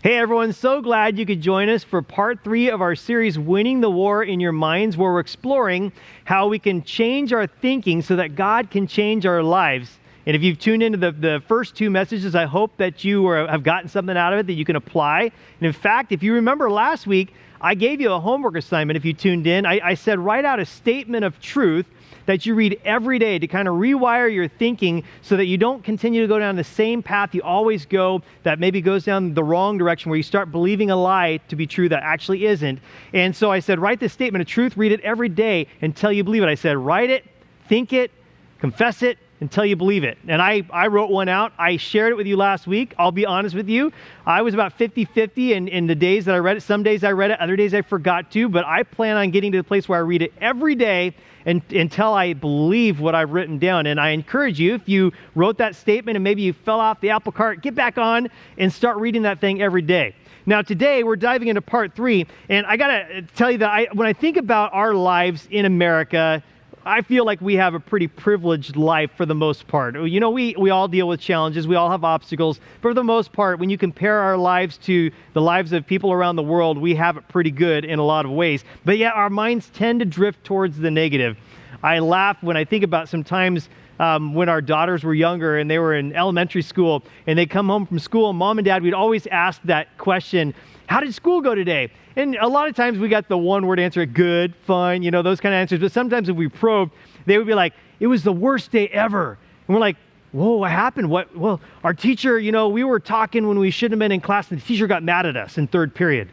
Hey everyone, so glad you could join us for part 3 of our series, Winning the War in Your Minds, where we're exploring how we can change our thinking so that God can change our lives. And if you've tuned into the first 2 messages, I hope that you have gotten something out of it that you can apply. And in fact, if you remember last week, I gave you a homework assignment if you tuned in. I said write out a statement of truth that you read every day to kind of rewire your thinking so that you don't continue to go down the same path you always go that maybe goes down the wrong direction where you start believing a lie to be true that actually isn't. And so I said, write this statement of truth, read it every day until you believe it. I said, write it, think it, confess it, until you believe it. And I wrote one out. I shared it with you last week. I'll be honest with you. I was about 50-50 in the days that I read it. Some days I read it, other days I forgot to, but I plan on getting to the place where I read it every day until I believe what I've written down. And I encourage you, if you wrote that statement and maybe you fell off the apple cart, get back on and start reading that thing every day. Now today we're diving into part 3, and I gotta tell you that when I think about our lives in America, I feel like we have a pretty privileged life for the most part. You know, we all deal with challenges. We all have obstacles. But for the most part, when you compare our lives to the lives of people around the world, we have it pretty good in a lot of ways. But yet our minds tend to drift towards the negative. I laugh when I think about sometimes when our daughters were younger and they were in elementary school and they come home from school, Mom and Dad, we'd always ask that question, how did school go today? And a lot of times we got the one-word answer, good, fun, you know, those kind of answers. But sometimes if we probed, they would be like, it was the worst day ever. And we're like, whoa, what happened? Well, our teacher, you know, we were talking when we shouldn't have been in class, and the teacher got mad at us in 3rd period.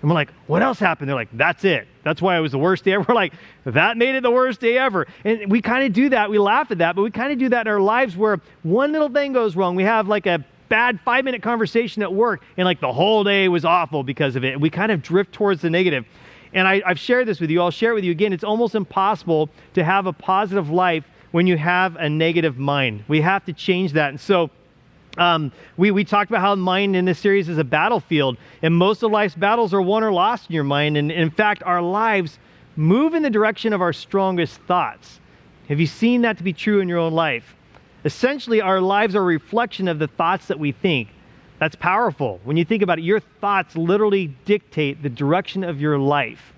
And we're like, what else happened? They're like, that's it. That's why it was the worst day ever. We're like, that made it the worst day ever. And we kind of do that. We laugh at that, but we kind of do that in our lives where one little thing goes wrong. We have like a bad 5-minute conversation at work, and like the whole day was awful because of it. We kind of drift towards the negative. And I've shared this with you. I'll share it with you again. It's almost impossible to have a positive life when you have a negative mind. We have to change that. And so we talked about how mind in this series is a battlefield, and most of life's battles are won or lost in your mind. And in fact, our lives move in the direction of our strongest thoughts. Have you seen that to be true in your own life? Essentially, our lives are a reflection of the thoughts that we think. That's powerful. When you think about it, your thoughts literally dictate the direction of your life.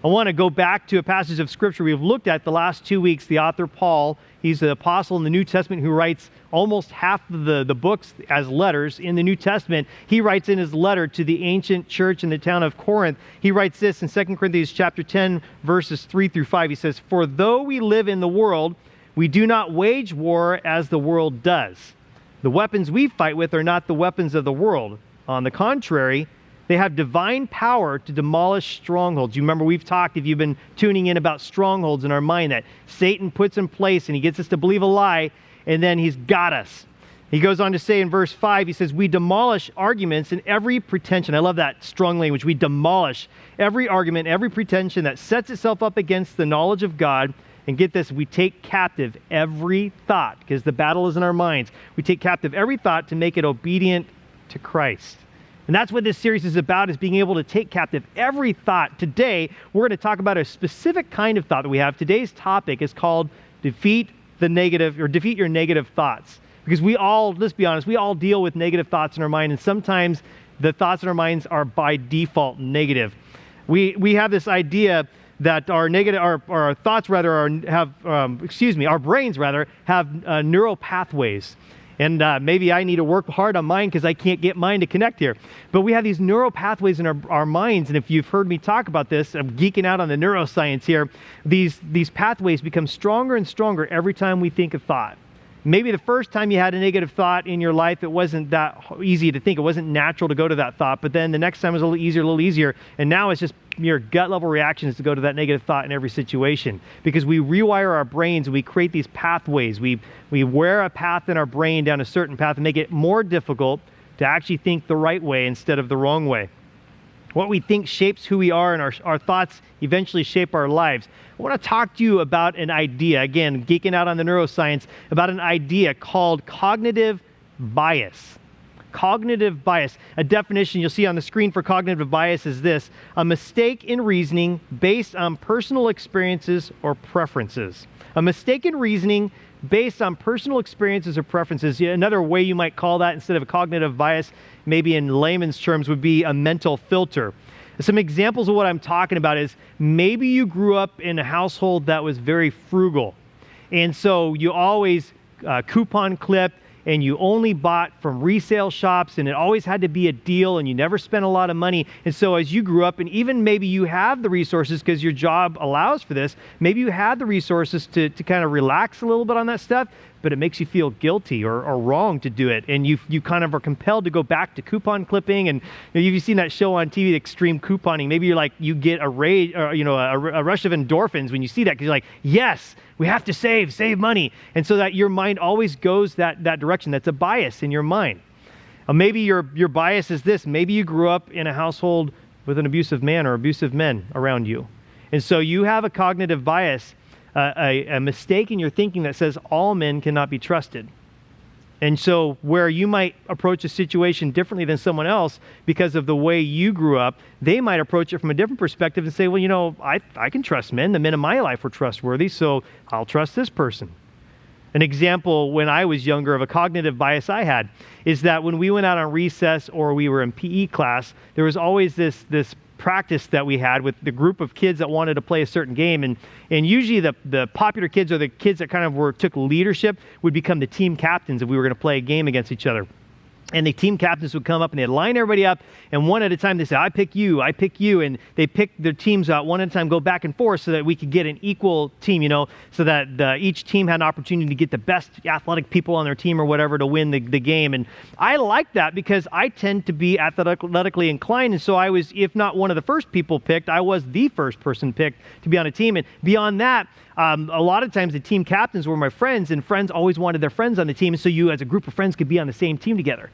I want to go back to a passage of Scripture we've looked at the last 2 weeks. The author Paul, he's the apostle in the New Testament who writes almost half of the books as letters in the New Testament. He writes in his letter to the ancient church in the town of Corinth. He writes this in 2 Corinthians chapter 10, verses 3 through 5. He says, "For though we live in the world, we do not wage war as the world does. The weapons we fight with are not the weapons of the world. On the contrary, they have divine power to demolish strongholds." You remember we've talked, if you've been tuning in, about strongholds in our mind that Satan puts in place and he gets us to believe a lie, and then he's got us. He goes on to say in verse 5, he says, "We demolish arguments and every pretension." I love that strong language. We demolish every argument, every pretension that sets itself up against the knowledge of God. And get this, we take captive every thought, because the battle is in our minds. We take captive every thought to make it obedient to Christ. And that's what this series is about, is being able to take captive every thought. Today, we're going to talk about a specific kind of thought that we have. Today's topic is called defeat your negative thoughts. Because we all, let's be honest, we all deal with negative thoughts in our mind, and sometimes the thoughts in our minds are by default negative. We have this idea that our brains have neural pathways. And maybe I need to work hard on mine because I can't get mine to connect here. But we have these neural pathways in our minds, and if you've heard me talk about this, I'm geeking out on the neuroscience here, these pathways become stronger and stronger every time we think a thought. Maybe the first time you had a negative thought in your life, it wasn't that easy to think. It wasn't natural to go to that thought. But then the next time it was a little easier. And now it's just your gut level reactions to go to that negative thought in every situation. Because we rewire our brains, we create these pathways. We wear a path in our brain down a certain path and make it more difficult to actually think the right way instead of the wrong way. What we think shapes who we are, and our thoughts eventually shape our lives. I want to talk to you about an idea, again, geeking out on the neuroscience, about an idea called cognitive bias. Cognitive bias. A definition you'll see on the screen for cognitive bias is this: a mistake in reasoning based on personal experiences or preferences. A mistake in reasoning based on personal experiences or preferences. Another way you might call that, instead of a cognitive bias, maybe in layman's terms, would be a mental filter. Some examples of what I'm talking about is maybe you grew up in a household that was very frugal. And so you always coupon clipped, and you only bought from resale shops, and it always had to be a deal, and you never spent a lot of money. And so as you grew up, and even maybe you have the resources because your job allows for this, maybe you had the resources to kind of relax a little bit on that stuff, but it makes you feel guilty or wrong to do it. And you kind of are compelled to go back to coupon clipping. And you've seen that show on TV, Extreme Couponing. Maybe you get a rage, or, a rush of endorphins when you see that, because you're like, yes, we have to save money. And so that your mind always goes that direction. That's a bias in your mind. Maybe your bias is this. Maybe you grew up in a household with an abusive man or abusive men around you. And so you have a cognitive bias, a mistake in your thinking that says all men cannot be trusted. And so where you might approach a situation differently than someone else because of the way you grew up, they might approach it from a different perspective and say, well, I can trust men. The men in my life were trustworthy, so I'll trust this person. An example when I was younger of a cognitive bias I had is that when we went out on recess or we were in PE class, there was always this practice that we had with the group of kids that wanted to play a certain game, and usually the popular kids, or the kids that kind of took leadership, would become the team captains if we were going to play a game against each other. And the team captains would come up and they'd line everybody up, and one at a time they say, I pick you, and they pick their teams out one at a time, go back and forth so that we could get an equal team, so that each team had an opportunity to get the best athletic people on their team or whatever to win the game. And I like that because I tend to be athletically inclined, and so I was, if not one of the first people picked, I was the first person picked to be on a team. And beyond that, a lot of times the team captains were my friends, and friends always wanted their friends on the team, and so you as a group of friends could be on the same team together.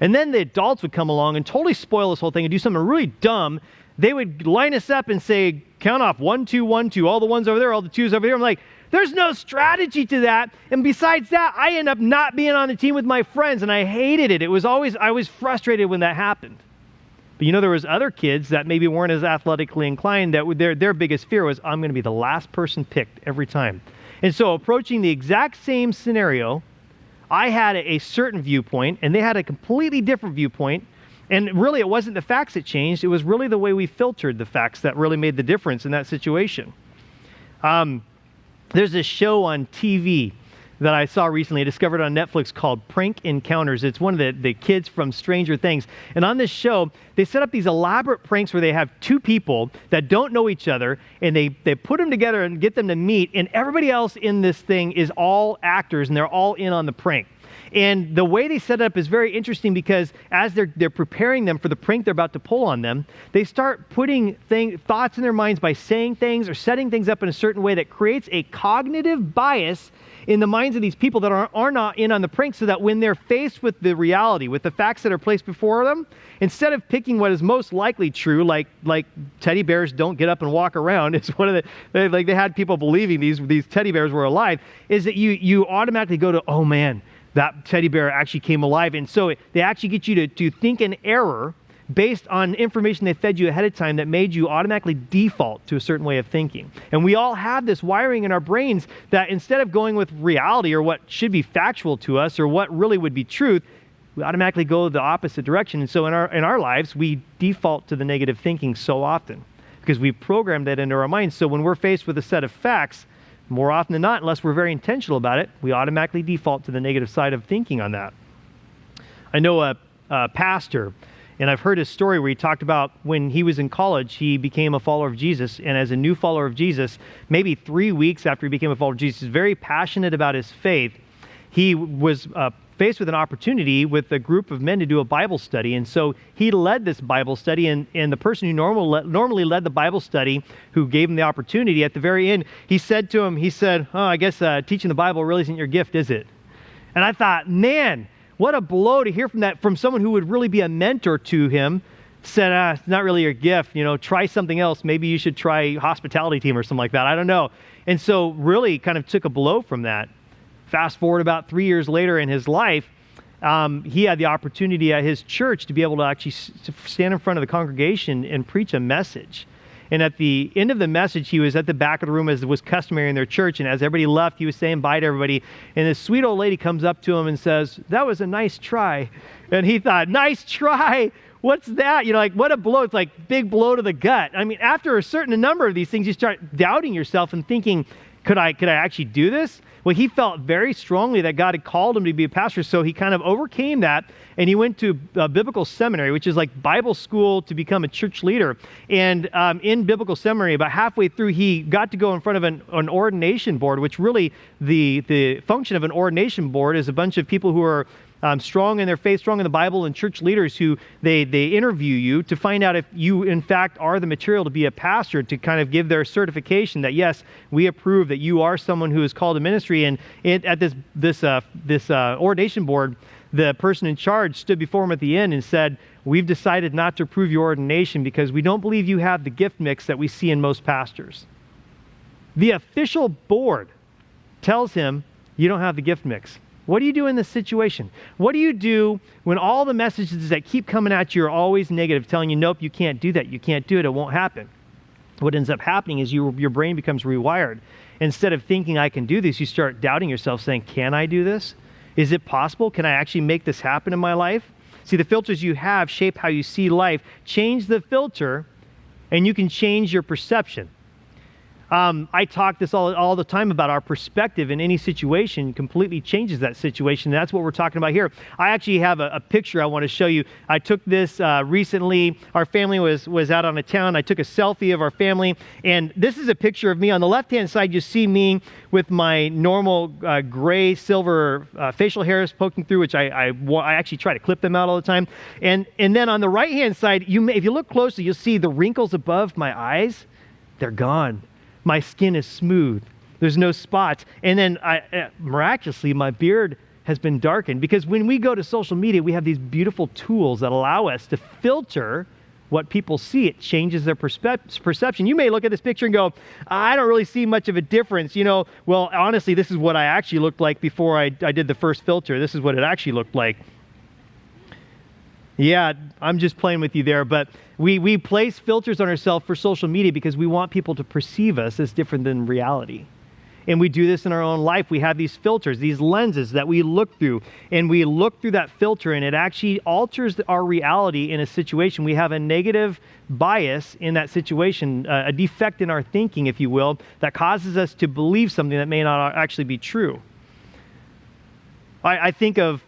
And then the adults would come along and totally spoil this whole thing and do something really dumb. They would line us up and say, count off 1, 2, 1, 2, all the ones over there, all the twos over here. I'm like, there's no strategy to that. And besides that, I end up not being on the team with my friends, and I hated it. I was frustrated when that happened. But there was other kids that maybe weren't as athletically inclined that their biggest fear was, I'm going to be the last person picked every time. And so approaching the exact same scenario, I had a certain viewpoint, and they had a completely different viewpoint. And really, it wasn't the facts that changed. It was really the way we filtered the facts that really made the difference in that situation. There's this show on TV that I saw recently. I discovered on Netflix called Prank Encounters. It's one of the kids from Stranger Things. And on this show, they set up these elaborate pranks where they have two people that don't know each other, and they put them together and get them to meet, and everybody else in this thing is all actors, and they're all in on the prank. And the way they set it up is very interesting because as they're preparing them for the prank they're about to pull on them, they start putting thoughts in their minds by saying things or setting things up in a certain way that creates a cognitive bias in the minds of these people that are not in on the prank, so that when they're faced with the reality, with the facts that are placed before them, instead of picking what is most likely true, like teddy bears don't get up and walk around, it's one of they had people believing these teddy bears were alive, is that you automatically go to, oh man, that teddy bear actually came alive. And so they actually get you to think an error based on information they fed you ahead of time that made you automatically default to a certain way of thinking. And we all have this wiring in our brains that instead of going with reality or what should be factual to us or what really would be truth, we automatically go the opposite direction. And so in our lives, we default to the negative thinking so often because we've programmed that into our minds. So when we're faced with a set of facts, more often than not, unless we're very intentional about it, we automatically default to the negative side of thinking on that. I know a pastor, and I've heard his story where he talked about when he was in college, he became a follower of Jesus. And as a new follower of Jesus, maybe 3 weeks after he became a follower of Jesus, very passionate about his faith, he was faced with an opportunity with a group of men to do a Bible study. And so he led this Bible study, and the person who normally led the Bible study, who gave him the opportunity, at the very end, he said to him, I guess teaching the Bible really isn't your gift, is it? And I thought, man, what a blow to hear from someone who would really be a mentor to him. Said, it's not really your gift, try something else. Maybe you should try hospitality team or something like that. I don't know. And so really kind of took a blow from that. Fast forward about 3 years later in his life, he had the opportunity at his church to be able to actually stand in front of the congregation and preach a message. And at the end of the message, he was at the back of the room as was customary in their church. And as everybody left, he was saying bye to everybody. And this sweet old lady comes up to him and says, "That was a nice try." And he thought, nice try? What's that? You know, like, what a blow. It's like big blow to the gut. I mean, after a certain number of these things, you start doubting yourself and thinking, could I actually do this? Well, he felt very strongly that God had called him to be a pastor, so he kind of overcame that, and he went to a biblical seminary, which is like Bible school to become a church leader. And in biblical seminary, about halfway through, he got to go in front of an ordination board, which really the function of an ordination board is a bunch of people who are strong in their faith, strong in the Bible, and church leaders who they interview you to find out if you, in fact, are the material to be a pastor, to kind of give their certification that, yes, we approve that you are someone who is called to ministry. And at this ordination board, the person in charge stood before him at the end and said, "We've decided not to approve your ordination because we don't believe you have the gift mix that we see in most pastors." The official board tells him, "You don't have the gift mix." What do you do in this situation? What do you do when all the messages that keep coming at you are always negative, telling you, nope, you can't do that, you can't do it, it won't happen? What ends up happening is your brain becomes rewired. Instead of thinking, I can do this, you start doubting yourself, saying, can I do this? Is it possible? Can I actually make this happen in my life? See, the filters you have shape how you see life. Change the filter, and you can change your perception. I talk this all the time about our perspective in any situation completely changes that situation. That's what we're talking about here. I actually have a picture I want to show you. I took this recently. Our family was out on a town. I took a selfie of our family, and this is a picture of me. On the left-hand side, you see me with my normal gray, silver facial hairs poking through, which I actually try to clip them out all the time. And then on the right-hand side, if you look closely, you'll see the wrinkles above my eyes. They're gone. My skin is smooth. There's no spots. And then miraculously, my beard has been darkened, because when we go to social media, we have these beautiful tools that allow us to filter what people see. It changes their perception. You may look at this picture and go, I don't really see much of a difference. You know, well, honestly, this is what I actually looked like before I did the first filter. This is what it actually looked like. Yeah, I'm just playing with you there, but we place filters on ourselves for social media because we want people to perceive us as different than reality. And we do this in our own life. We have these filters, these lenses that we look through, and we look through that filter, and it actually alters our reality in a situation. We have a negative bias in that situation, a defect in our thinking, if you will, that causes us to believe something that may not actually be true. I think of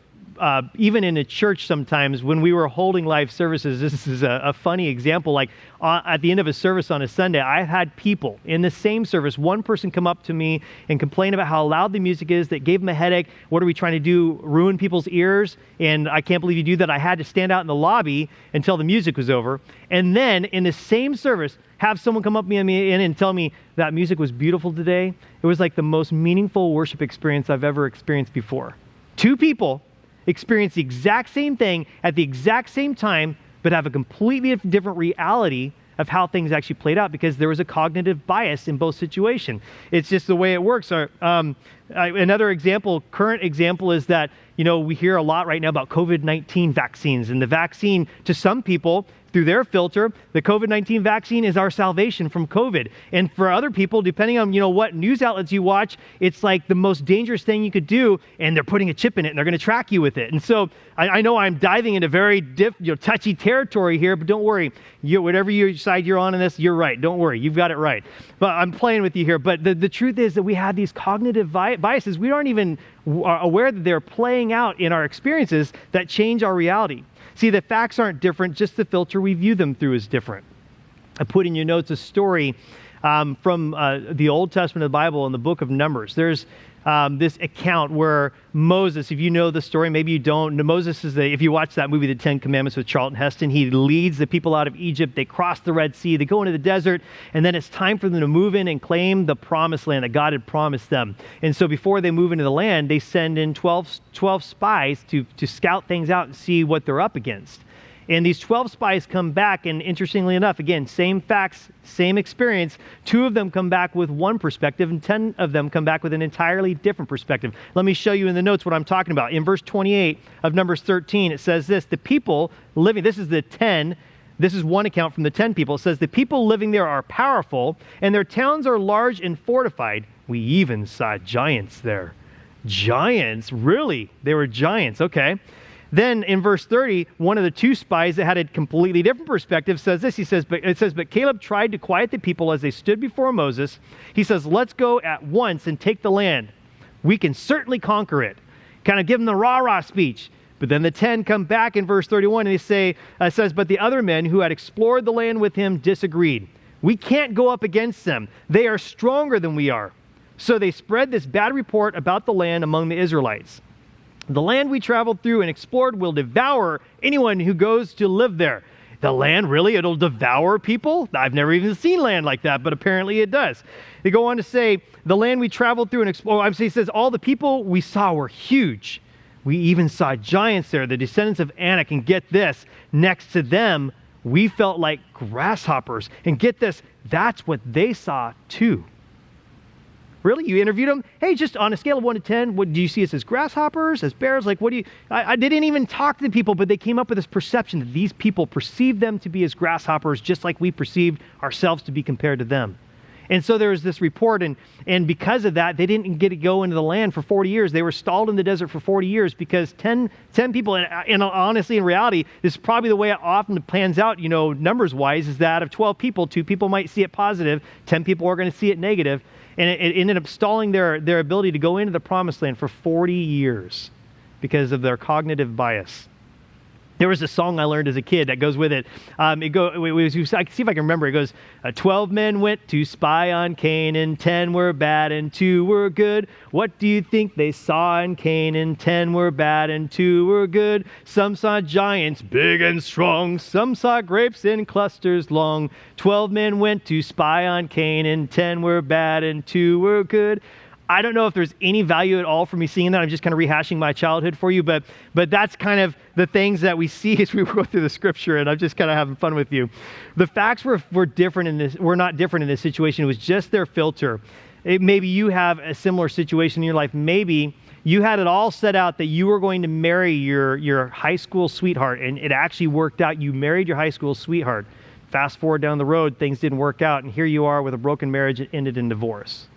even in a church sometimes when we were holding live services, this is a funny example. Like at the end of a service on a Sunday, I've had people in the same service, one person come up to me and complain about how loud the music is, that gave them a headache. What are we trying to do? Ruin people's ears? And I can't believe you do that. I had to stand out in the lobby until the music was over. And then in the same service, have someone come up to me and tell me that music was beautiful today. It was like the most meaningful worship experience I've ever experienced before. Two people experience the exact same thing at the exact same time, but have a completely different reality of how things actually played out, because there was a cognitive bias in both situations. It's just the way it works. Another example, current example, is that, we hear a lot right now about COVID-19 vaccines, and the vaccine, to some people, through their filter, the COVID-19 vaccine is our salvation from COVID. And for other people, depending on, what news outlets you watch, it's like the most dangerous thing you could do, and they're putting a chip in it, and they're going to track you with it. And so I know I'm diving into very touchy territory here, but don't worry. Whatever side you're on in this, you're right. Don't worry. You've got it right. But I'm playing with you here. But the truth is that we have these cognitive biases. We aren't even aware that they're playing out in our experiences that change our reality. See, the facts aren't different, just the filter we view them through is different. I put in your notes a story from the Old Testament of the Bible in the book of Numbers. There's this account where Moses, if you know the story, maybe you don't. Moses is if you watch that movie, The Ten Commandments with Charlton Heston, he leads the people out of Egypt. They cross the Red Sea, they go into the desert, and then it's time for them to move in and claim the promised land that God had promised them. And so before they move into the land, they send in 12 spies to scout things out and see what they're up against. And these 12 spies come back, and interestingly enough, again, same facts, same experience. 2 of them come back with one perspective, and 10 of them come back with an entirely different perspective. Let me show you in the notes what I'm talking about. In verse 28 of Numbers 13, it says this: the people living, this is the 10 This is one account from the 10 people. It says, the people living there are powerful, and their towns are large and fortified. We even saw giants there. Giants? Really? They were giants. Okay. Then in verse 30, one of the two spies that had a completely different perspective says this. But Caleb tried to quiet the people as they stood before Moses. He says, let's go at once and take the land. We can certainly conquer it. Kind of give them the rah-rah speech. But then the 10 come back in verse 31 and they say, says, but the other men who had explored the land with him disagreed. We can't go up against them. They are stronger than we are. So they spread this bad report about the land among the Israelites. The land we traveled through and explored will devour anyone who goes to live there. The land, really? It'll devour people? I've never even seen land like that, but apparently it does. They go on to say, the land we traveled through and explored, he says, all the people we saw were huge. We even saw giants there, the descendants of Anak. And get this, next to them, we felt like grasshoppers. And get this, that's what they saw too. Really? You interviewed them? Hey, just on a scale of 1 to 10, what do you see us as grasshoppers, as bears? Like, what do you... I didn't even talk to the people, but they came up with this perception that these people perceived them to be as grasshoppers, just like we perceived ourselves to be compared to them. And so there was this report, and because of that, they didn't get to go into the land for 40 years. They were stalled in the desert for 40 years because 10 people, and honestly, in reality, this is probably the way it often plans out, numbers-wise, is that of 12 people, 2 people might see it positive, 10 people are going to see it negative, and it ended up stalling their ability to go into the promised land for 40 years because of their cognitive bias. There was a song I learned as a kid that goes with it. I can see if I can remember. It goes, 12 men went to spy on Canaan, 10 were bad and 2 were good. What do you think they saw in Canaan? 10 were bad and 2 were good. Some saw giants big and strong. Some saw grapes in clusters long. 12 men went to spy on Canaan, 10 were bad and 2 were good. I don't know if there's any value at all for me seeing that. I'm just kind of rehashing my childhood for you, but that's kind of the things that we see as we go through the scripture, and I'm just kind of having fun with you. The facts were different in this. We're not different in this situation. It was just their filter. Maybe you have a similar situation in your life. Maybe you had it all set out that you were going to marry your high school sweetheart, and it actually worked out. You married your high school sweetheart. Fast forward down the road, things didn't work out, and here you are with a broken marriage that ended in divorce.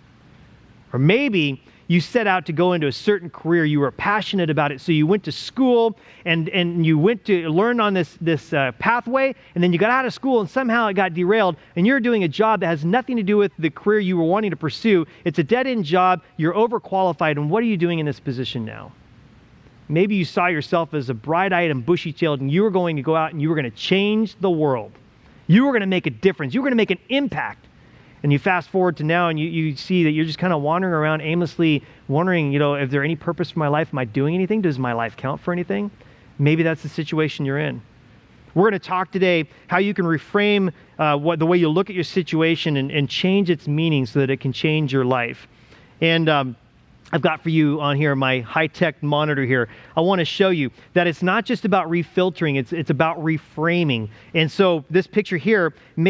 Or maybe you set out to go into a certain career, you were passionate about it, so you went to school and you went to learn on this pathway, and then you got out of school and somehow it got derailed, and you're doing a job that has nothing to do with the career you were wanting to pursue. It's a dead-end job, you're overqualified, and what are you doing in this position now? Maybe you saw yourself as a bright-eyed and bushy-tailed, and you were going to go out and you were going to change the world. You were going to make a difference. You were going to make an impact. And you fast forward to now and you see that you're just kind of wandering around aimlessly wondering, is there any purpose for my life? Am I doing anything? Does my life count for anything? Maybe that's the situation you're in. We're going to talk today how you can reframe the way you look at your situation and change its meaning so that it can change your life. And I've got for you on here my high-tech monitor here. I want to show you that it's not just about refiltering, it's about reframing. And so this picture here, you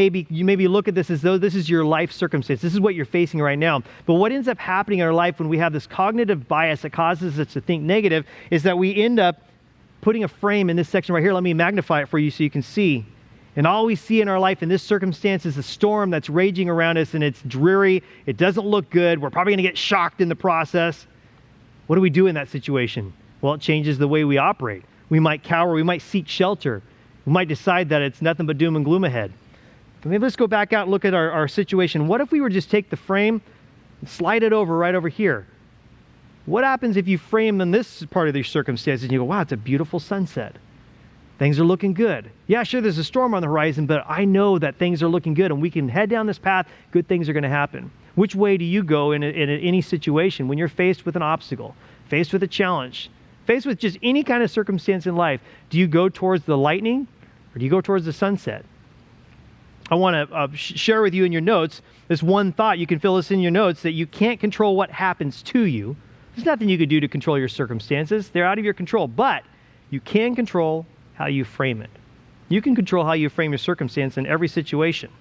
maybe look at this as though this is your life circumstance. This is what you're facing right now. But what ends up happening in our life when we have this cognitive bias that causes us to think negative is that we end up putting a frame in this section right here. Let me magnify it for you so you can see. And all we see in our life in this circumstance is a storm that's raging around us, and it's dreary. It doesn't look good. We're probably going to get shocked in the process. What do we do in that situation? Well, it changes the way we operate. We might cower. We might seek shelter. We might decide that it's nothing but doom and gloom ahead. But maybe let's go back out and look at our situation. What if we were just take the frame and slide it over right over here? What happens if you frame in this part of these circumstances and you go, wow, it's a beautiful sunset. Things are looking good. Yeah, sure, there's a storm on the horizon, but I know that things are looking good and we can head down this path. Good things are going to happen. Which way do you go in any situation when you're faced with an obstacle, faced with a challenge, faced with just any kind of circumstance in life? Do you go towards the lightning or do you go towards the sunset? I want to share with you in your notes this one thought. You can fill this in your notes that you can't control what happens to you. There's nothing you can do to control your circumstances. They're out of your control, but you can control how you frame it. You can control how you frame your circumstance in every situation.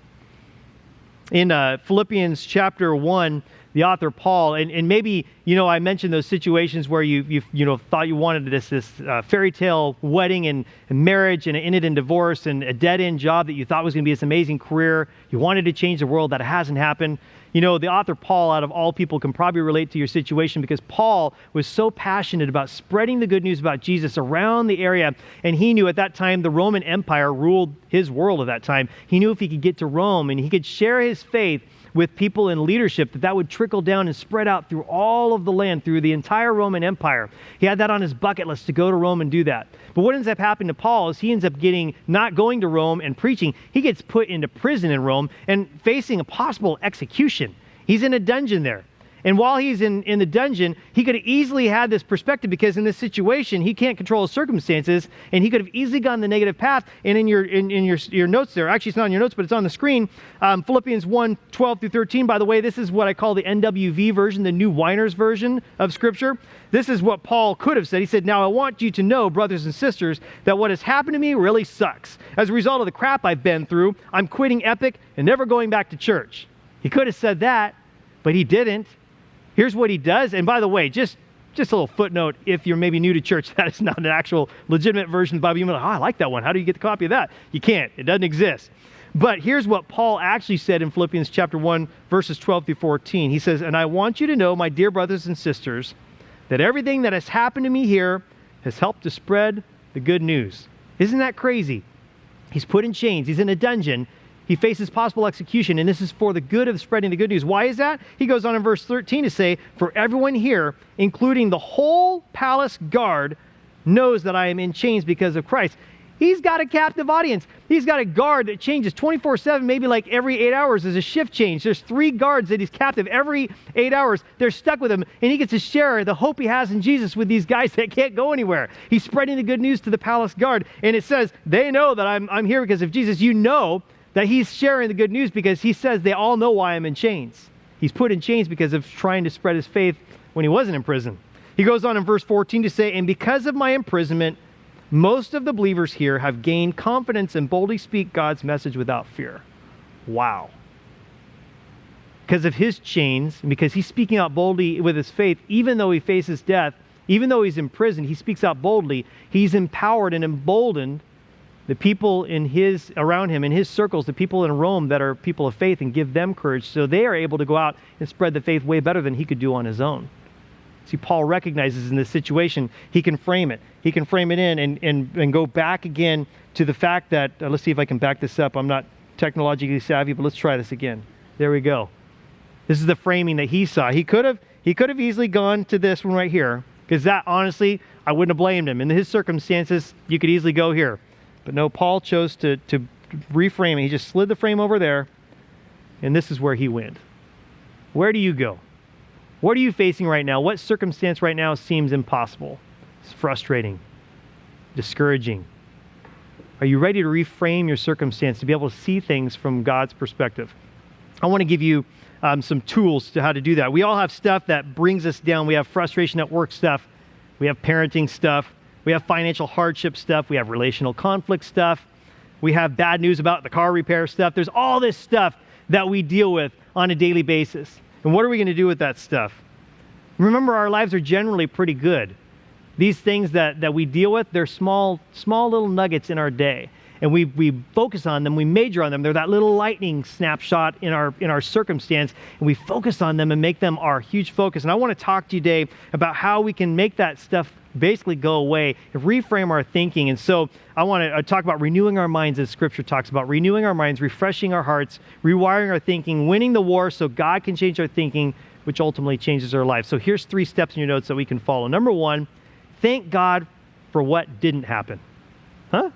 In Philippians chapter 1, the author Paul, and maybe, I mentioned those situations where you thought you wanted this fairy tale wedding and marriage, and it ended in divorce, and a dead-end job that you thought was going to be this amazing career. You wanted to change the world. That hasn't happened. The author Paul, out of all people, can probably relate to your situation, because Paul was so passionate about spreading the good news about Jesus around the area, and he knew at that time the Roman Empire ruled his world at that time. He knew if he could get to Rome and he could share his faith with people in leadership, that would trickle down and spread out through all of the land, through the entire Roman Empire. He had that on his bucket list, to go to Rome and do that. But what ends up happening to Paul is he ends up not going to Rome and preaching. He gets put into prison in Rome and facing a possible execution. He's in a dungeon there. And while he's in the dungeon, he could have easily had this perspective, because in this situation, he can't control his circumstances, and he could have easily gone the negative path. And in your notes there, actually it's not in your notes, but it's on the screen, Philippians 1:12-13, by the way, this is what I call the NWV version, the New Winer's version of Scripture. This is what Paul could have said. He said, "Now I want you to know, brothers and sisters, that what has happened to me really sucks. As a result of the crap I've been through, I'm quitting Epic and never going back to church." He could have said that, but he didn't. Here's what he does. And by the way, just a little footnote, if you're maybe new to church, that is not an actual legitimate version of the Bible. You might be like, I like that one. How do you get the copy of that? You can't. It doesn't exist. But here's what Paul actually said in Philippians chapter 1, verses 12-14. He says, "And I want you to know, my dear brothers and sisters, that everything that has happened to me here has helped to spread the good news." Isn't that crazy? He's put in chains. He's in a dungeon. He faces possible execution, and this is for the good of spreading the good news. Why is that? He goes on in verse 13 to say, "For everyone here, including the whole palace guard, knows that I am in chains because of Christ." He's got a captive audience. He's got a guard that changes 24/7, maybe like every 8 hours. There's a shift change. There's 3 guards that he's captive every 8 hours. They're stuck with him, and he gets to share the hope he has in Jesus with these guys that can't go anywhere. He's spreading the good news to the palace guard, and it says, they know that I'm here because of Jesus. You know that he's sharing the good news because he says they all know why I'm in chains. He's put in chains because of trying to spread his faith when he wasn't in prison. He goes on in verse 14 to say, "And because of my imprisonment, most of the believers here have gained confidence and boldly speak God's message without fear." Wow. Because of his chains, and because he's speaking out boldly with his faith, even though he faces death, even though he's in prison, he speaks out boldly. He's empowered and emboldened the people around him, in his circles, the people in Rome that are people of faith, and give them courage, so they are able to go out and spread the faith way better than he could do on his own. See, Paul recognizes in this situation, he can frame it. He can frame it in and go back again to the fact that, let's see if I can back this up. I'm not technologically savvy, but let's try this again. There we go. This is the framing that he saw. He could have easily gone to this one right here, because that, honestly, I wouldn't have blamed him. In his circumstances, you could easily go here. But no, Paul chose to reframe it. He just slid the frame over there, and this is where he went. Where do you go? What are you facing right now? What circumstance right now seems impossible? It's frustrating, discouraging. Are you ready to reframe your circumstance to be able to see things from God's perspective? I want to give you some tools to how to do that. We all have stuff that brings us down. We have frustration at work stuff. We have parenting stuff. We have financial hardship stuff. We have relational conflict stuff. We have bad news about the car repair stuff. There's all this stuff that we deal with on a daily basis. And what are we going to do with that stuff? Remember, our lives are generally pretty good. These things that we deal with, they're small little nuggets in our day. And we focus on them, we major on them. They're that little lightning snapshot in our circumstance, and we focus on them and make them our huge focus. And I want to talk to you today about how we can make that stuff basically go away and reframe our thinking. And so I want to talk about renewing our minds, as Scripture talks about, renewing our minds, refreshing our hearts, rewiring our thinking, winning the war so God can change our thinking, which ultimately changes our life. So here's 3 steps in your notes that we can follow. Number 1, thank God for what didn't happen. Huh?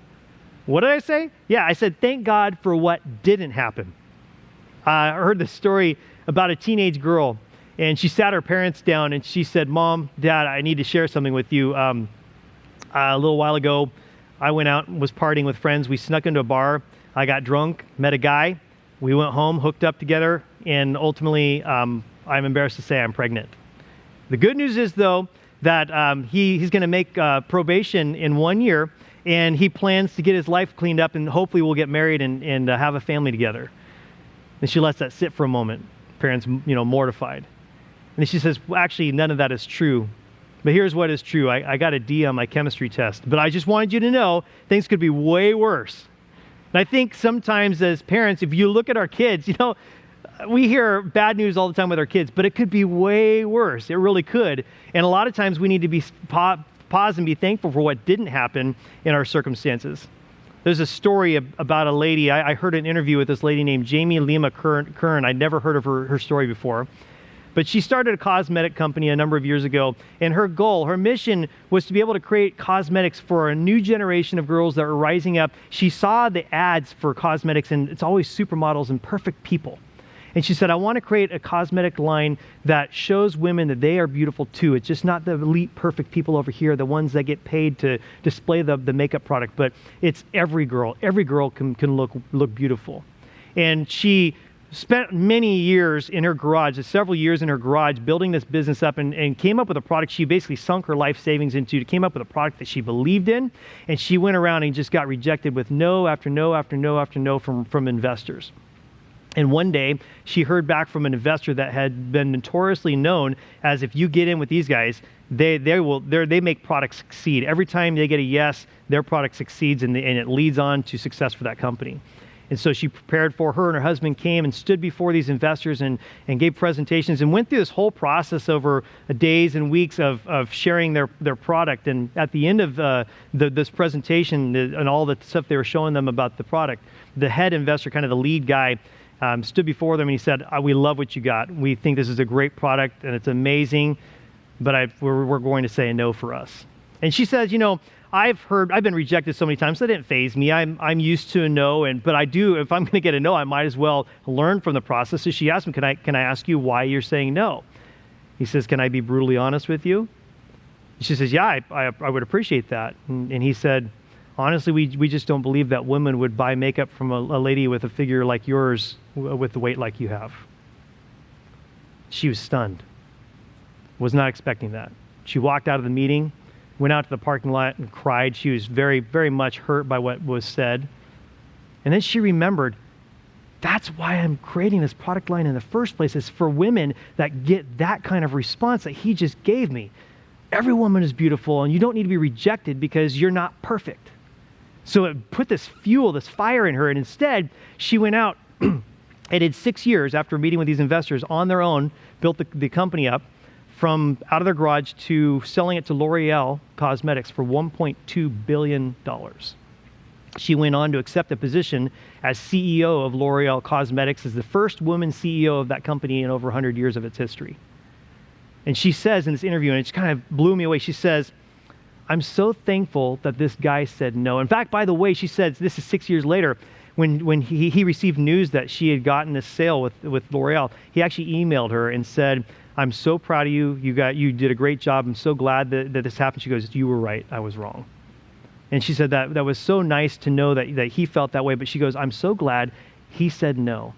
What did I say? Yeah, I said thank God for what didn't happen. I heard this story about a teenage girl, and she sat her parents down and she said, "Mom, Dad, I need to share something with you. A little while ago, I went out and was partying with friends. We snuck into a bar. I got drunk, met a guy. We went home, hooked up together, and ultimately, I'm embarrassed to say I'm pregnant." The good news is, though, that he's going to make probation in 1 year, and he plans to get his life cleaned up, and hopefully we'll get married and have a family together. And she lets that sit for a moment. Parents, mortified. And she says, well, actually, none of that is true. But here's what is true. I got a D on my chemistry test. But I just wanted you to know things could be way worse. And I think sometimes as parents, if you look at our kids, we hear bad news all the time with our kids, but it could be way worse. It really could. And a lot of times we need to be pause and be thankful for what didn't happen in our circumstances. There's a story about a lady. I heard an interview with this lady named Jamie Lima Kern. I'd never heard of her story before. But she started a cosmetic company a number of years ago, and her goal, her mission was to be able to create cosmetics for a new generation of girls that were rising up. She saw the ads for cosmetics, and it's always supermodels and perfect people. And she said, I want to create a cosmetic line that shows women that they are beautiful too. It's just not the elite perfect people over here, the ones that get paid to display the makeup product, but it's every girl. Every girl can look beautiful. And she spent many years in her garage, several years in her garage, building this business up and came up with a product she basically sunk her life savings into, came up with a product that she believed in, and she went around and just got rejected with no after no after no after no from investors. And one day, she heard back from an investor that had been notoriously known as, if you get in with these guys, they make products succeed. Every time they get a yes, their product succeeds, and it leads on to success for that company. And so she prepared for her, and her husband came and stood before these investors and gave presentations and went through this whole process over days and weeks of sharing their product. And at the end of this presentation and all the stuff they were showing them about the product, the head investor, kind of the lead guy, stood before them and he said, we love what you got. We think this is a great product and it's amazing, but we're going to say a no for us. And she says, I've been rejected so many times, so that didn't faze me. I'm used to a no, but I do, if I'm going to get a no, I might as well learn from the process. So she asked him, can I ask you why you're saying no? He says, can I be brutally honest with you? She says, yeah, I would appreciate that. And he said, honestly, we just don't believe that women would buy makeup from a lady with a figure like yours with the weight like you have. She was stunned. Was not expecting that. She walked out of the meeting, went out to the parking lot and cried. She was very, very much hurt by what was said. And then she remembered, that's why I'm creating this product line in the first place. It's for women that get that kind of response that he just gave me. Every woman is beautiful, and you don't need to be rejected because you're not perfect. So it put this fuel, this fire in her, and instead she went out and did 6 years after meeting with these investors on their own, built the company up from out of their garage to selling it to L'Oreal Cosmetics for $1.2 billion. She went on to accept a position as CEO of L'Oreal Cosmetics, as the first woman CEO of that company in over 100 years of its history. And she says in this interview, and it just kind of blew me away, she says, I'm so thankful that this guy said no. In fact, by the way, she says, this is 6 years later, when he received news that she had gotten this sale with L'Oreal, he actually emailed her and said, I'm so proud of you. You did a great job. I'm so glad that this happened. She goes, you were right. I was wrong. And she said that was so nice to know that he felt that way. But she goes, I'm so glad he said no.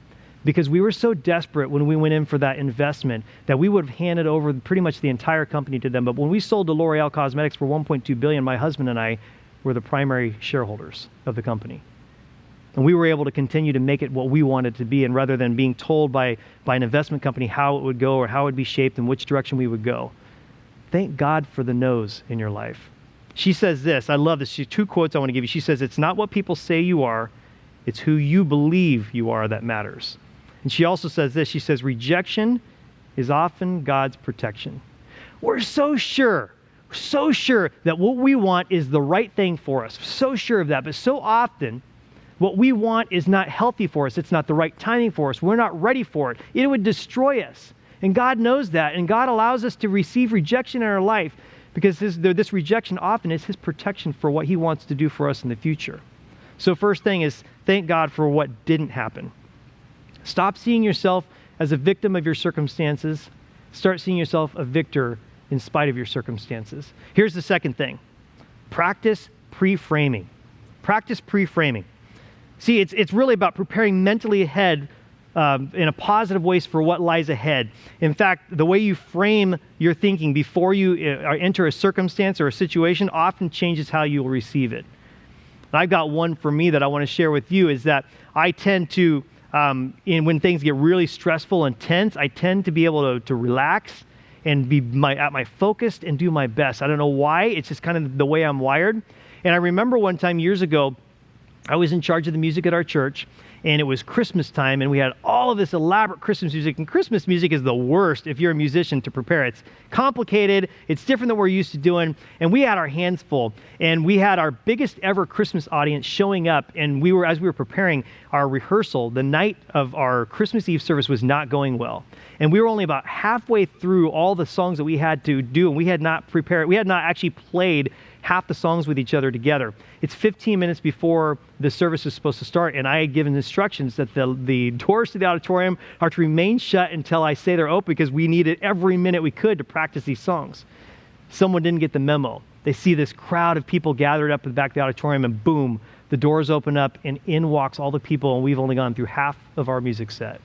Because we were so desperate when we went in for that investment that we would have handed over pretty much the entire company to them. But when we sold to L'Oreal Cosmetics for $1.2 billion, my husband and I were the primary shareholders of the company. And we were able to continue to make it what we wanted to be, and rather than being told by an investment company how it would go or how it would be shaped and which direction we would go. Thank God for the no's in your life. She says this, I love this, two quotes I want to give you. She says, it's not what people say you are, it's who you believe you are that matters. And she also says this, she says, rejection is often God's protection. We're so sure that what we want is the right thing for us. So sure of that, but so often, what we want is not healthy for us. It's not the right timing for us. We're not ready for it. It would destroy us. And God knows that. And God allows us to receive rejection in our life because this rejection often is his protection for what he wants to do for us in the future. So first thing is thank God for what didn't happen. Stop seeing yourself as a victim of your circumstances. Start seeing yourself a victor in spite of your circumstances. Here's the second thing. Practice pre-framing. Practice pre-framing. See, it's really about preparing mentally ahead in a positive ways for what lies ahead. In fact, the way you frame your thinking before you enter a circumstance or a situation often changes how you will receive it. And I've got one for me that I want to share with you is that I tend to when things get really stressful and tense, I tend to be able to relax and be at my focused and do my best. I don't know why. It's just kind of the way I'm wired. And I remember one time years ago, I was in charge of the music at our church, and it was Christmas time, and we had all of this elaborate Christmas music. And Christmas music is the worst if you're a musician to prepare. It's complicated. It's different than we're used to doing. And we had our hands full, and we had our biggest ever Christmas audience showing up. And as we were preparing our rehearsal, the night of our Christmas Eve service was not going well. And we were only about halfway through all the songs that we had to do, and we had not actually played half the songs with each other together. It's 15 minutes before the service is supposed to start, and I had given instructions that the doors to the auditorium are to remain shut until I say they're open, because we needed every minute we could to practice these songs. Someone didn't get the memo. They see this crowd of people gathered up at the back of the auditorium, and boom, the doors open up, and in walks all the people, and we've only gone through half of our music set.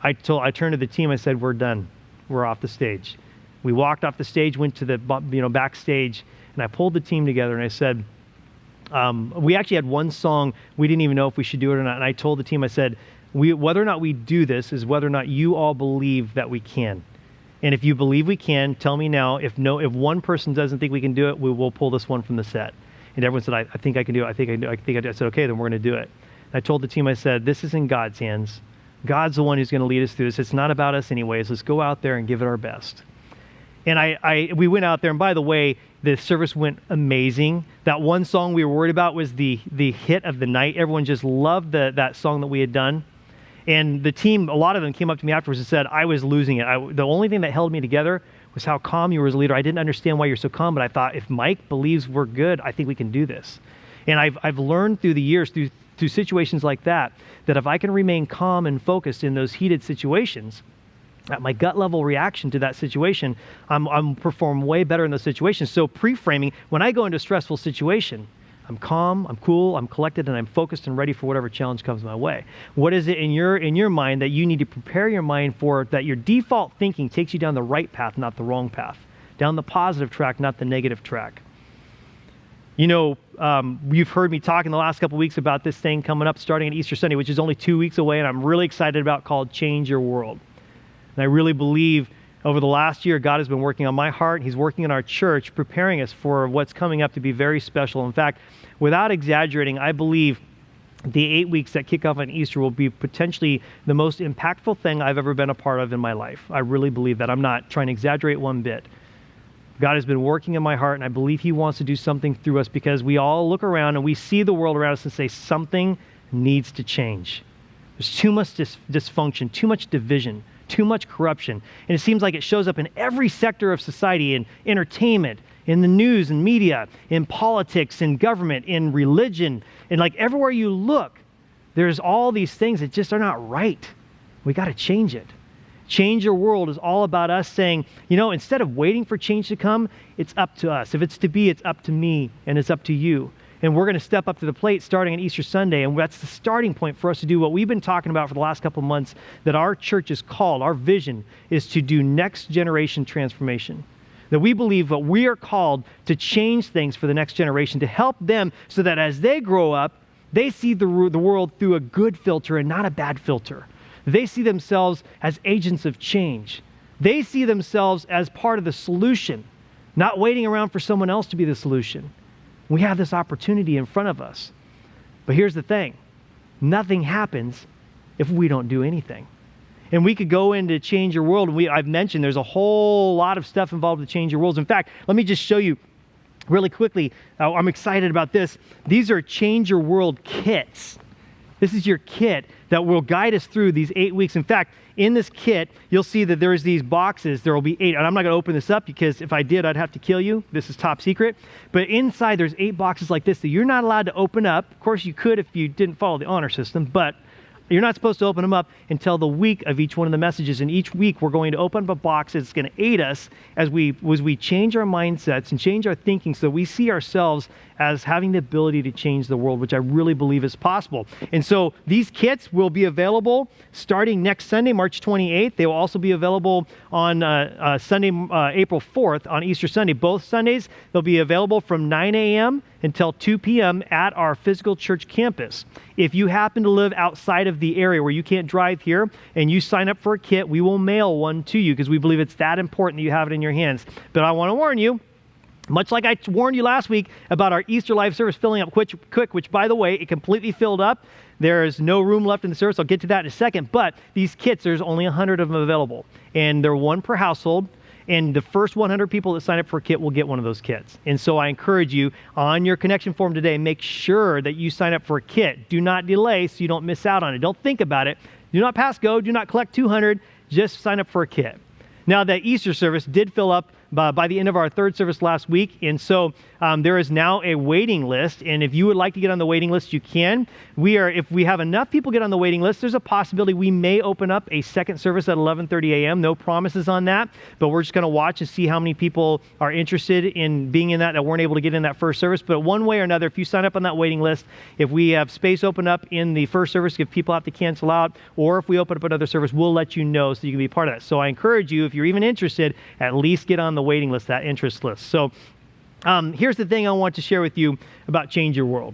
I turned to the team, I said, we're done. We're off the stage. We walked off the stage, went to the backstage, and I pulled the team together, and I said, we actually had one song, we didn't even know if we should do it or not, and I told the team, I said, whether or not we do this is whether or not you all believe that we can. And if you believe we can, tell me now. If one person doesn't think we can do it, we will pull this one from the set. And everyone said, I think I can do it. I think I do. I said, okay, then we're going to do it. And I told the team, I said, this is in God's hands. God's the one who's going to lead us through this. It's not about us anyways. Let's go out there and give it our best. And we went out there, and by the way, the service went amazing. That one song we were worried about was the hit of the night. Everyone just loved that song that we had done. And the team, a lot of them came up to me afterwards and said, I was losing it. The only thing that held me together was how calm you were as a leader. I didn't understand why you're so calm, but I thought, if Mike believes we're good, I think we can do this. And I've learned through the years, through situations like that if I can remain calm and focused in those heated situations, at my gut level reaction to that situation, I'm perform way better in those situations. So pre-framing, when I go into a stressful situation, I'm calm, I'm cool, I'm collected, and I'm focused and ready for whatever challenge comes my way. What is it in your mind that you need to prepare your mind for, that your default thinking takes you down the right path, not the wrong path, down the positive track, not the negative track? You know, you've heard me talk in the last couple of weeks about this thing coming up starting on Easter Sunday, which is only 2 weeks away, and I'm really excited about, called Change Your World. And I really believe over the last year, God has been working on my heart. He's working in our church, preparing us for what's coming up to be very special. In fact, without exaggerating, I believe the 8 weeks that kick off on Easter will be potentially the most impactful thing I've ever been a part of in my life. I really believe that. I'm not trying to exaggerate one bit. God has been working in my heart, and I believe he wants to do something through us, because we all look around and we see the world around us and say something needs to change. There's too much dysfunction, too much division, too much corruption. And it seems like it shows up in every sector of society, in entertainment, in the news and media, in politics, in government, in religion, and like everywhere you look, there's all these things that just are not right. We got to change it. Change Your World is all about us saying, you know, instead of waiting for change to come, it's up to us. If it's to be, it's up to me, and it's up to you. And we're going to step up to the plate starting on Easter Sunday, and that's the starting point for us to do what we've been talking about for the last couple of months, that our church is called, our vision is to do next generation transformation. That we believe that we are called to change things for the next generation, to help them so that as they grow up, they see the world through a good filter and not a bad filter. They see themselves as agents of change. They see themselves as part of the solution, not waiting around for someone else to be the solution. We have this opportunity in front of us. But here's the thing. Nothing happens if we don't do anything. And we could go into Change Your World. I've mentioned there's a whole lot of stuff involved with Change Your Worlds. In fact, let me just show you really quickly. I'm excited about this. These are Change Your World kits. This is your kit that will guide us through these 8 weeks. In fact, in this kit, you'll see that there's these boxes. There will be 8. And I'm not going to open this up because if I did, I'd have to kill you. This is top secret. But inside, there's 8 boxes like this that you're not allowed to open up. Of course, you could if you didn't follow the honor system, but you're not supposed to open them up until the week of each one of the messages. And each week, we're going to open up a box that's going to aid us as we change our mindsets and change our thinking so we see ourselves as having the ability to change the world, which I really believe is possible. And so these kits will be available starting next Sunday, March 28th. They will also be available on Sunday, April 4th, on Easter Sunday. Both Sundays, they'll be available from 9 a.m. until 2 p.m. at our physical church campus. If you happen to live outside of the area where you can't drive here and you sign up for a kit, we will mail one to you because we believe it's that important that you have it in your hands. But I want to warn you, much like I warned you last week about our Easter live service filling up quick, which, by the way, it completely filled up. There's no room left in the service. I'll get to that in a second. But these kits, there's only 100 of them available. And they're one per household. And the first 100 people that sign up for a kit will get one of those kits. And so I encourage you, on your connection form today, make sure that you sign up for a kit. Do not delay so you don't miss out on it. Don't think about it. Do not pass go. Do not collect 200. Just sign up for a kit. Now, that Easter service did fill up by the end of our third service last week, and so there is now a waiting list, and if you would like to get on the waiting list, you can. If we have enough people get on the waiting list, there's a possibility we may open up a second service at 11:30 a.m. No promises on that, but we're just going to watch and see how many people are interested in being in that weren't able to get in that first service. But one way or another, if you sign up on that waiting list, if we have space open up in the first service, if people have to cancel out, or if we open up another service, we'll let you know so you can be part of that. So I encourage you, if you're even interested, at least get on the waiting list, that interest list. So here's the thing I want to share with you about Change Your World.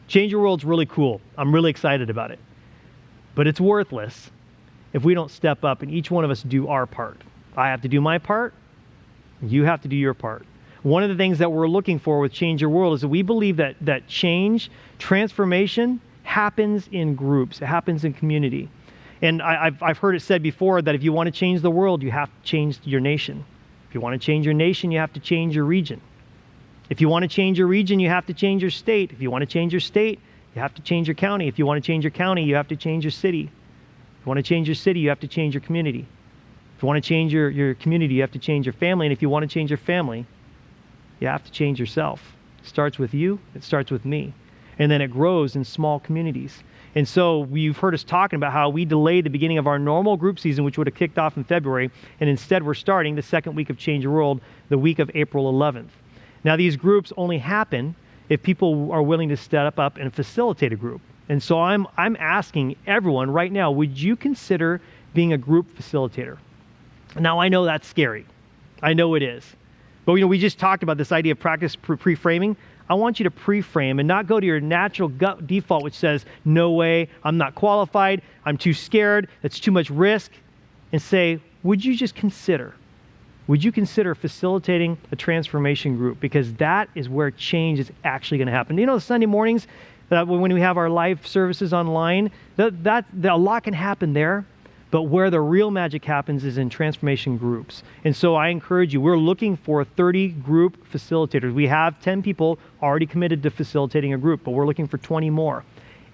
Change Your World's really cool. I'm really excited about it. But it's worthless if we don't step up and each one of us do our part. I have to do my part. You have to do your part. One of the things that we're looking for with Change Your World is that we believe that change, transformation, happens in groups. It happens in community. And I've heard it said before that if you want to change the world, you have to change your nation. If you want to change your nation, you have to change your region. If you want to change your region, you have to change your state. If you want to change your state, you have to change your county. If you want to change your county, you have to change your city. If you want to change your city, you have to change your community. If you want to change your community, you have to change your family. And if you want to change your family, you have to change yourself. It starts with you. It starts with me. And then it grows in small communities. And so you've heard us talking about how we delayed the beginning of our normal group season, which would have kicked off in February, and instead we're starting the second week of Change Your World, the week of April 11th. Now, these groups only happen if people are willing to step up and facilitate a group. And so I'm asking everyone right now, would you consider being a group facilitator? Now, I know that's scary. I know it is. But we just talked about this idea of practice pre-framing. I want you to pre-frame and not go to your natural gut default, which says, no way, I'm not qualified, I'm too scared, that's too much risk, and say, would you consider facilitating a transformation group? Because that is where change is actually going to happen. Sunday mornings, when we have our live services online, a lot can happen there. But where the real magic happens is in transformation groups. And so I encourage you, we're looking for 30 group facilitators. We have 10 people already committed to facilitating a group, but we're looking for 20 more.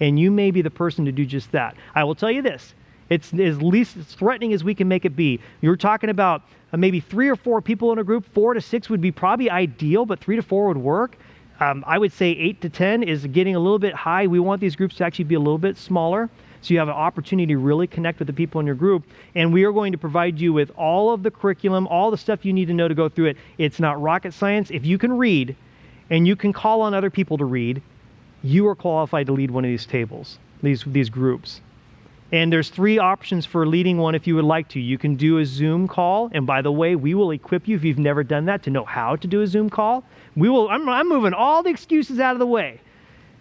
And you may be the person to do just that. I will tell you this, it's as least as threatening as we can make it be. You're talking about maybe 3 or 4 people in a group. 4 to 6 would be probably ideal, but 3 to 4 would work. I would say 8 to 10 is getting a little bit high. We want these groups to actually be a little bit smaller, so you have an opportunity to really connect with the people in your group. And we are going to provide you with all of the curriculum, all the stuff you need to know to go through it. It's not rocket science. If you can read and you can call on other people to read, you are qualified to lead one of these tables, these groups. And there's 3 options for leading one if you would like to. You can do a Zoom call. And by the way, we will equip you if you've never done that to know how to do a Zoom call. I'm moving all the excuses out of the way.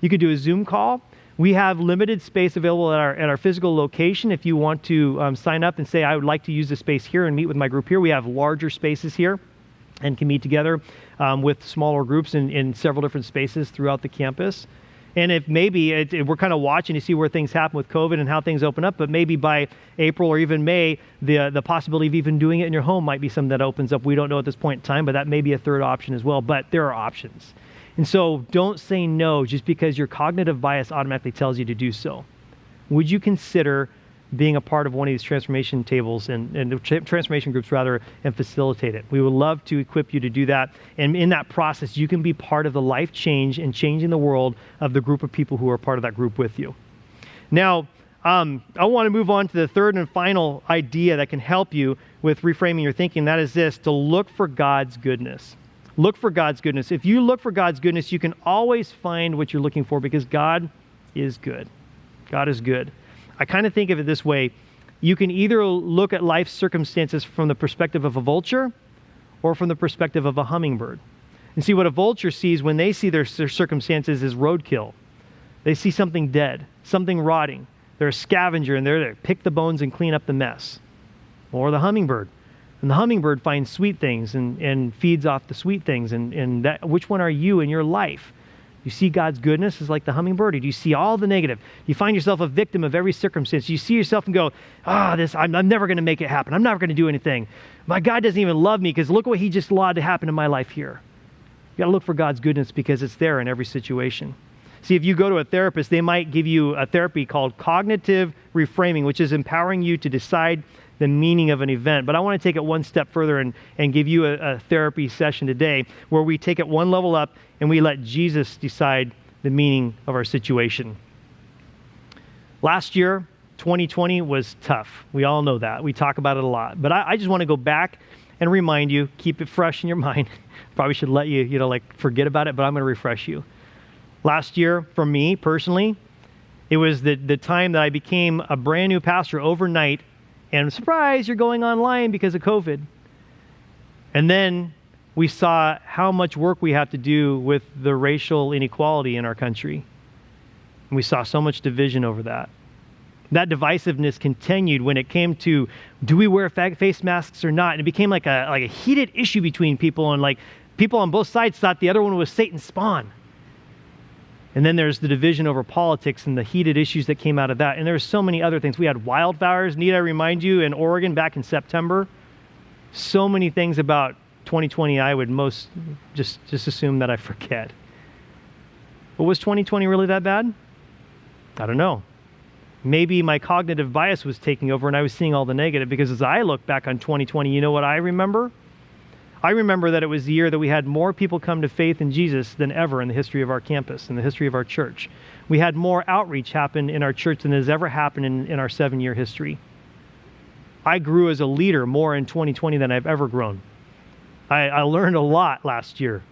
You could do a Zoom call. We have limited space available at our physical location. If you want to sign up and say, I would like to use the space here and meet with my group here, we have larger spaces here and can meet together with smaller groups in several different spaces throughout the campus. And if maybe we're kind of watching to see where things happen with COVID and how things open up, but maybe by April or even May, the possibility of even doing it in your home might be something that opens up. We don't know at this point in time, but that may be a third option as well. But there are options. And so don't say no just because your cognitive bias automatically tells you to do so. Would you consider being a part of one of these transformation tables and transformation groups rather, and facilitate it? We would love to equip you to do that. And in that process, you can be part of the life change and changing the world of the group of people who are part of that group with you. Now, I want to move on to the third and final idea that can help you with reframing your thinking. That is this, to look for God's goodness. Look for God's goodness. If you look for God's goodness, you can always find what you're looking for because God is good. God is good. I kind of think of it this way. You can either look at life's circumstances from the perspective of a vulture or from the perspective of a hummingbird. And see, what a vulture sees when they see their circumstances is roadkill. They see something dead, something rotting. They're a scavenger, and they're there to pick the bones and clean up the mess. Or the hummingbird. And the hummingbird finds sweet things and feeds off the sweet things. And which one are you in your life? You see God's goodness is like the hummingbird. Or do you see all the negative? You find yourself a victim of every circumstance. You see yourself and go, I'm never going to make it happen. I'm never going to do anything. My God doesn't even love me because look what he just allowed to happen in my life here. You got to look for God's goodness because it's there in every situation. See, if you go to a therapist, they might give you a therapy called cognitive reframing, which is empowering you to decide the meaning of an event. But I want to take it one step further and give you a therapy session today where we take it one level up and we let Jesus decide the meaning of our situation. Last year, 2020 was tough. We all know that. We talk about it a lot. But I just want to go back and remind you, keep it fresh in your mind. Probably should let you, forget about it, but I'm going to refresh you. Last year, for me personally, it was the time that I became a brand new pastor overnight. And surprise, you're going online because of COVID. And then we saw how much work we have to do with the racial inequality in our country. And we saw so much division over that. That divisiveness continued when it came to, do we wear face masks or not? And it became like a heated issue between people, and people on both sides thought the other one was Satan's spawn. And then there's the division over politics and the heated issues that came out of that. And there's so many other things. We had wildfires, need I remind you, in Oregon back in September. So many things about 2020 I would most just assume that I forget. But was 2020 really that bad? I don't know. Maybe my cognitive bias was taking over and I was seeing all the negative, because as I look back on 2020, you know what I remember? I remember that it was the year that we had more people come to faith in Jesus than ever in the history of our campus, in the history of our church. We had more outreach happen in our church than has ever happened in our 7-year history. I grew as a leader more in 2020 than I've ever grown. I learned a lot last year.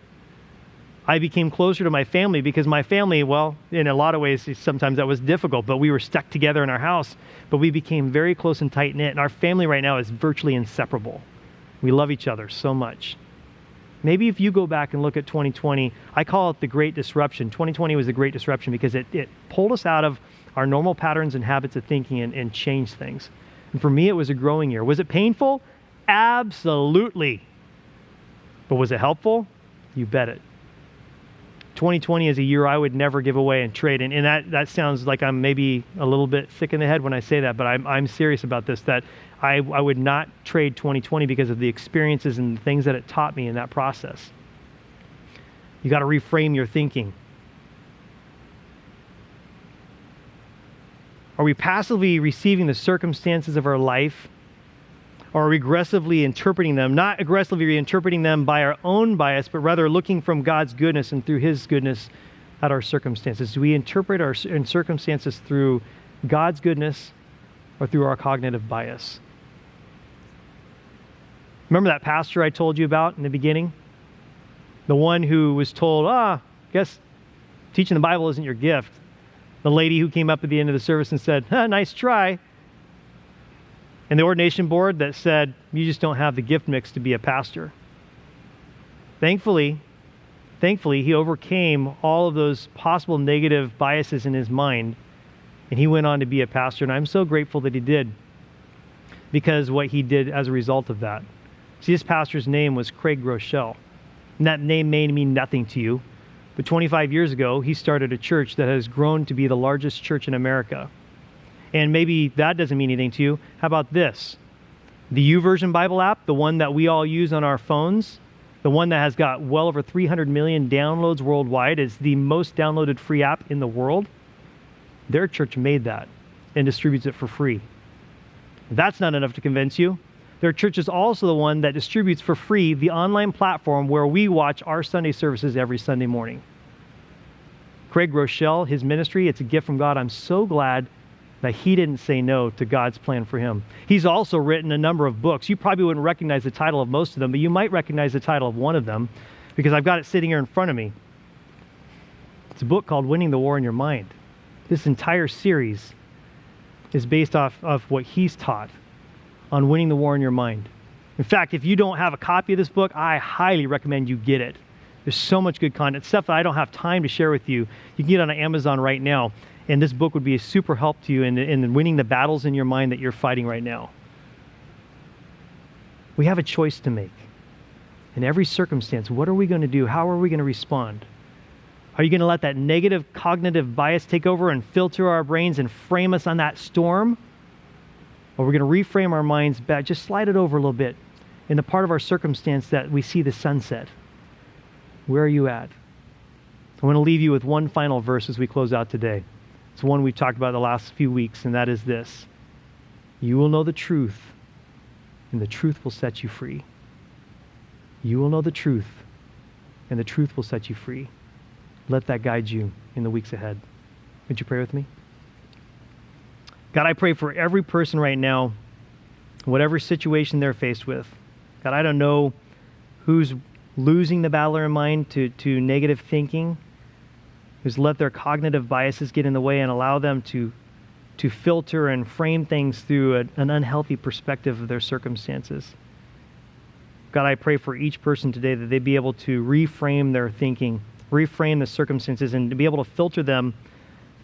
I became closer to my family because my family, well, in a lot of ways, sometimes that was difficult, but we were stuck together in our house. But we became very close and tight-knit, and our family right now is virtually inseparable. We love each other so much. Maybe if you go back and look at 2020, I call it the Great Disruption. 2020 was the Great Disruption because it pulled us out of our normal patterns and habits of thinking and changed things. And for me, it was a growing year. Was it painful? Absolutely. But was it helpful? You bet it. 2020 is a year I would never give away and trade. And that sounds like I'm maybe a little bit sick in the head when I say that, but I'm serious about this, that I would not trade 2020 because of the experiences and the things that it taught me in that process. You got to reframe your thinking. Are we passively receiving the circumstances of our life, or are we aggressively interpreting them? Not aggressively interpreting them by our own bias, but rather looking from God's goodness and through his goodness at our circumstances. Do we interpret our circumstances through God's goodness or through our cognitive bias? Remember that pastor I told you about in the beginning? The one who was told, guess teaching the Bible isn't your gift. The lady who came up at the end of the service and said, nice try. And the ordination board that said, you just don't have the gift mix to be a pastor. Thankfully, he overcame all of those possible negative biases in his mind, and he went on to be a pastor. And I'm so grateful that he did, because what he did as a result of that. See, this pastor's name was Craig Groeschel. And that name may mean nothing to you, but 25 years ago, he started a church that has grown to be the largest church in America. And maybe that doesn't mean anything to you. How about this? The YouVersion Bible app, the one that we all use on our phones, the one that has got well over 300 million downloads worldwide, is the most downloaded free app in the world. Their church made that and distributes it for free. If that's not enough to convince you, their church is also the one that distributes for free the online platform where we watch our Sunday services every Sunday morning. Craig Groeschel, his ministry, it's a gift from God. I'm so glad that he didn't say no to God's plan for him. He's also written a number of books. You probably wouldn't recognize the title of most of them, but you might recognize the title of one of them, because I've got it sitting here in front of me. It's a book called Winning the War in Your Mind. This entire series is based off of what he's taught on winning the war in your mind. In fact, if you don't have a copy of this book, I highly recommend you get it, There's so much good content, stuff that I don't have time to share with you. You can get on Amazon right now, and this book would be a super help to you in winning the battles in your mind that you're fighting right now. We have a choice to make. In every circumstance, what are we going to do? How are we going to respond? Are you going to let that negative cognitive bias take over and filter our brains and frame us on that storm? Or we're going to reframe our minds back, just slide it over a little bit in the part of our circumstance that we see the sunset. Where are you at? I want to leave you with one final verse as we close out today. It's one we've talked about the last few weeks, and that is this. You will know the truth, and the truth will set you free. You will know the truth, and the truth will set you free. Let that guide you in the weeks ahead. Would you pray with me? God, I pray for every person right now, whatever situation they're faced with. God, I don't know who's losing the battle in mind to negative thinking, who's let their cognitive biases get in the way and allow them to filter and frame things through an unhealthy perspective of their circumstances. God, I pray for each person today that they be able to reframe their thinking, reframe the circumstances, and to be able to filter them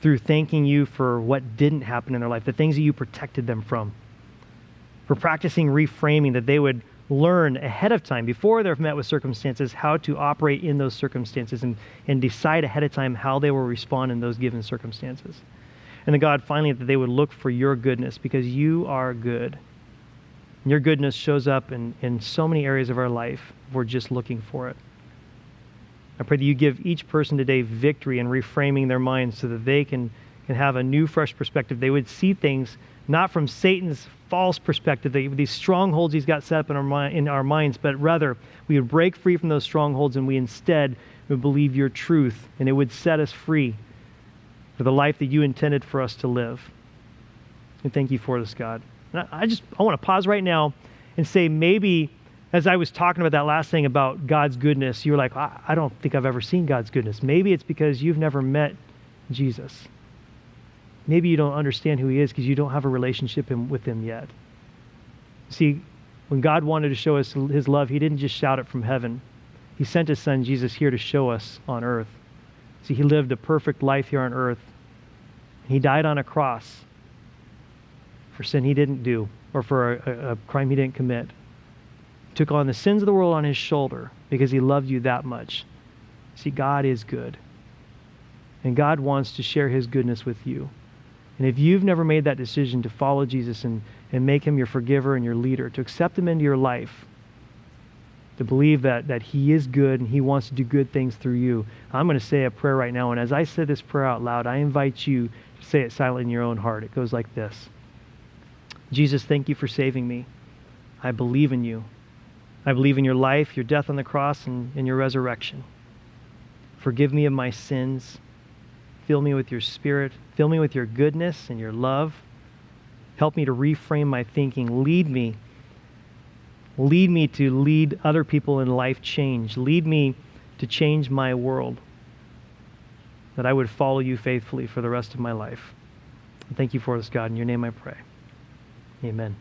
through thanking you for what didn't happen in their life, the things that you protected them from. For practicing reframing, that they would learn ahead of time, before they're met with circumstances, how to operate in those circumstances and decide ahead of time how they will respond in those given circumstances. And then God, finally, that they would look for your goodness, because you are good. And your goodness shows up in so many areas of our life if we're just looking for it. I pray that you give each person today victory in reframing their minds so that they can have a new, fresh perspective. They would see things not from Satan's false perspective, these strongholds he's got set up in our minds, but rather we would break free from those strongholds and we instead would believe your truth, and it would set us free for the life that you intended for us to live. And thank you for this, God. And I want to pause right now and say, maybe as I was talking about that last thing about God's goodness, you were like, I don't think I've ever seen God's goodness. Maybe it's because you've never met Jesus. Maybe you don't understand who he is because you don't have a relationship with him yet. See, when God wanted to show us his love, he didn't just shout it from heaven. He sent his son Jesus here to show us on earth. See, he lived a perfect life here on earth. He died on a cross for sin he didn't do, or for a crime he didn't commit. Took on the sins of the world on his shoulder because he loved you that much. See, God is good. And God wants to share his goodness with you. And if you've never made that decision to follow Jesus and make him your forgiver and your leader, to accept him into your life, to believe that he is good and he wants to do good things through you, I'm going to say a prayer right now. And as I say this prayer out loud, I invite you to say it silently in your own heart. It goes like this. Jesus, thank you for saving me. I believe in you. I believe in your life, your death on the cross, and your resurrection. Forgive me of my sins. Fill me with your spirit. Fill me with your goodness and your love. Help me to reframe my thinking. Lead me. Lead me to lead other people in life change. Lead me to change my world, that I would follow you faithfully for the rest of my life. And thank you for this, God. In your name I pray. Amen.